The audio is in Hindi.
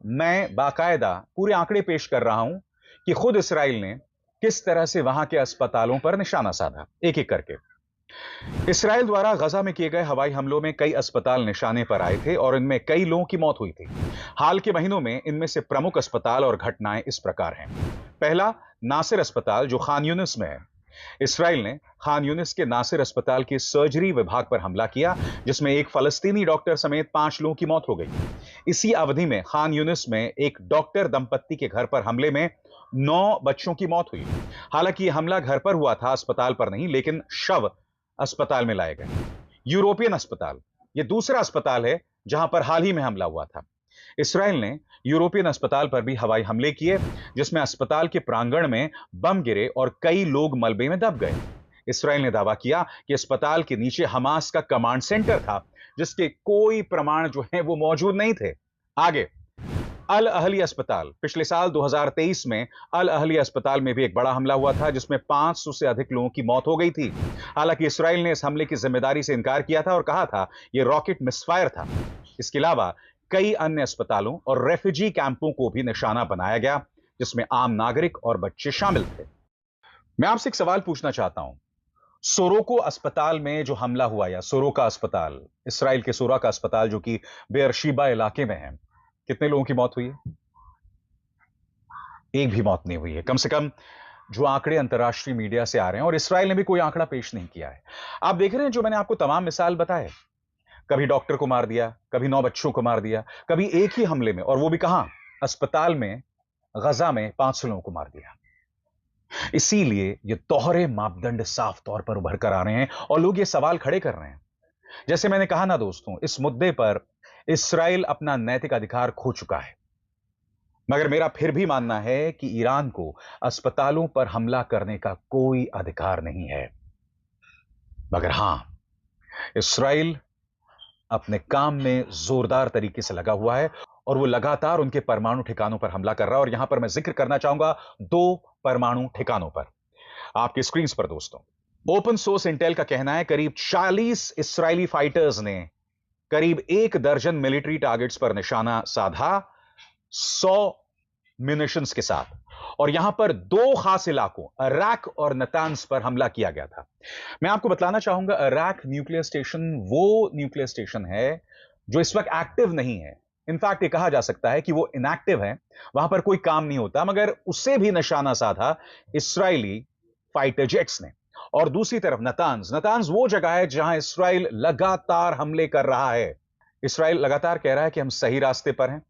मैं बाकायदा पूरे आंकड़े पेश कर रहा हूं कि खुद इसराइल ने किस तरह से वहां के अस्पतालों पर निशाना साधा, एक एक करके। इसराइल द्वारा गजा में किए गए हवाई हमलों में कई अस्पताल निशाने पर आए थे और इनमें कई लोगों की मौत हुई थी। हाल के महीनों में इनमें से प्रमुख अस्पताल और घटनाएं इस प्रकार हैं। पहला, नासिर अस्पताल जो खान यूनिस में है। इसराइल ने खान यूनिस के नासिर अस्पताल के सर्जरी विभाग पर हमला किया, जिसमें एक फलस्तीनी डॉक्टर समेत 5 लोगों की मौत हो गई। इसी अवधि में खान यूनिस में एक डॉक्टर दंपत्ति के घर पर हमले में 9 बच्चों की मौत हुई। हालांकि यह हमला घर पर हुआ था, अस्पताल पर नहीं, लेकिन शव अस्पताल में लाए गए। यूरोपियन अस्पताल, यह दूसरा अस्पताल है जहां पर हाल ही में हमला हुआ था। इसराइल ने यूरोपियन अस्पताल पर भी हवाई हमले किए, जिसमें अस्पताल के प्रांगण में बम गिरे और कई लोग मलबे में दब गए। इसराइल ने दावा किया कि अस्पताल के नीचे हमास का कमांड सेंटर था, जिसके कोई प्रमाण जो है वो मौजूद नहीं थे। आगे, अल अहली अस्पताल, पिछले साल 2023 में अल अहली अस्पताल में भी एक बड़ा हमला हुआ था, जिसमें 500 से अधिक लोगों की मौत हो गई थी। हालांकि इसराइल ने इस हमले की जिम्मेदारी से इनकार किया था और कहा था यह रॉकेट मिसफायर था। इसके अलावा कई अन्य अस्पतालों और रेफ्यूजी कैंपों को भी निशाना बनाया गया, जिसमें आम नागरिक और बच्चे शामिल थे। मैं आपसे एक सवाल पूछना चाहता हूं। सोरोको अस्पताल में जो हमला हुआ, या सोरोका अस्पताल, इसराइल के सोरा का अस्पताल जो कि बेयरशीबा इलाके में है, कितने लोगों की मौत हुई है? एक भी मौत नहीं हुई है। कम से कम जो आंकड़े अंतर्राष्ट्रीय मीडिया से आ रहे हैं, और इसराइल ने भी कोई आंकड़ा पेश नहीं किया है। आप देख रहे हैं जो मैंने आपको तमाम मिसाल बताए, कभी डॉक्टर को मार दिया, कभी 9 बच्चों को मार दिया, कभी एक ही हमले में, और वो भी कहां? अस्पताल में, गजा में 500 लोगों को मार दिया। इसीलिए ये दोहरे मापदंड साफ तौर पर उभर कर आ रहे हैं और लोग ये सवाल खड़े कर रहे हैं। जैसे मैंने कहा ना दोस्तों, इस मुद्दे पर इसराइल अपना नैतिक अधिकार खो चुका है। मगर मेरा फिर भी मानना है कि ईरान को अस्पतालों पर हमला करने का कोई अधिकार नहीं है। मगर हां, इसराइल अपने काम में जोरदार तरीके से लगा हुआ है और वो लगातार उनके परमाणु ठिकानों पर हमला कर रहा है। और यहां पर मैं जिक्र करना चाहूंगा 2 परमाणु ठिकानों पर, आपकी स्क्रीन पर दोस्तों। ओपन सोर्स इंटेल का कहना है करीब 40 इसराइली फाइटर्स ने करीब 1 दर्जन मिलिट्री टारगेट्स पर निशाना साधा, 100 म्यूनिशंस के साथ। और यहां पर 2 खास इलाकों, अराक और नतान्स पर हमला किया गया था। मैं आपको बताना चाहूंगा, अराक न्यूक्लियर स्टेशन वो न्यूक्लियर स्टेशन है जो इस वक्त एक्टिव नहीं है। इनफैक्ट ये कहा जा सकता है कि वो इनएक्टिव है, वहां पर कोई काम नहीं होता, मगर उससे भी निशाना साधा इसराइली फाइटर जेट्स ने। और दूसरी तरफ नतान्स, नतान्स वो जगह है जहां इसराइल लगातार हमले कर रहा है। इसराइल लगातार कह रहा है कि हम सही रास्ते पर हैं,